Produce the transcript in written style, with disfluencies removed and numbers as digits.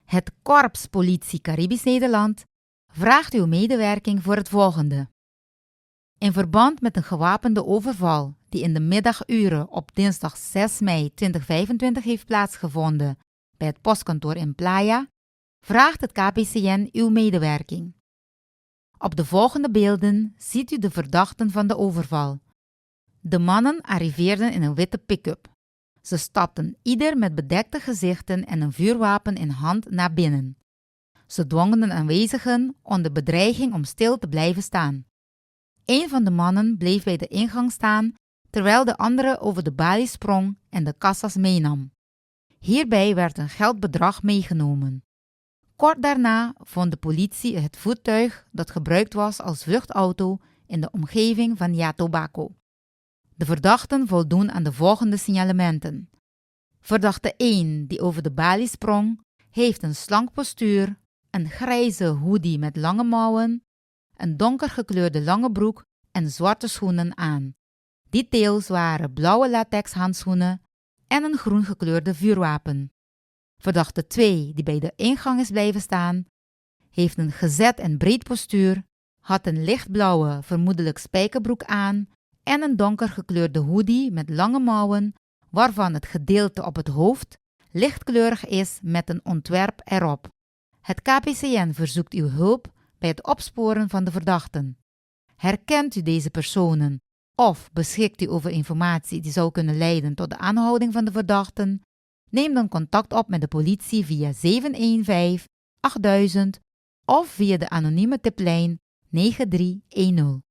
Het Korps Politie Caribisch Nederland vraagt uw medewerking voor het volgende. In verband met een gewapende overval die in de middaguren op dinsdag 6 mei 2025 heeft plaatsgevonden bij het postkantoor in Playa, vraagt het KPCN uw medewerking. Op de volgende beelden ziet u de verdachten van de overval. De mannen arriveerden in een witte pick-up. Ze stapten ieder met bedekte gezichten en een vuurwapen in hand naar binnen. Ze dwongen de aanwezigen onder bedreiging om stil te blijven staan. Een van de mannen bleef bij de ingang staan, terwijl de andere over de balie sprong en de kassas meenam. Hierbij werd een geldbedrag meegenomen. Kort daarna vond de politie het voertuig dat gebruikt was als vluchtauto in de omgeving van Jatobaco. De verdachten voldoen aan de volgende signalementen. Verdachte 1 die over de balie sprong, heeft een slank postuur, een grijze hoodie met lange mouwen, een donker gekleurde lange broek en zwarte schoenen aan. Details waren blauwe latex handschoenen en een groen gekleurde vuurwapen. Verdachte 2 die bij de ingang is blijven staan, heeft een gezet en breed postuur, had een lichtblauwe, vermoedelijk spijkerbroek aan en een donker gekleurde hoodie met lange mouwen, waarvan het gedeelte op het hoofd lichtkleurig is met een ontwerp erop. Het KPCN verzoekt uw hulp bij het opsporen van de verdachten. Herkent u deze personen of beschikt u over informatie die zou kunnen leiden tot de aanhouding van de verdachten? Neem dan contact op met de politie via 715 8000 of via de anonieme tiplijn 9310.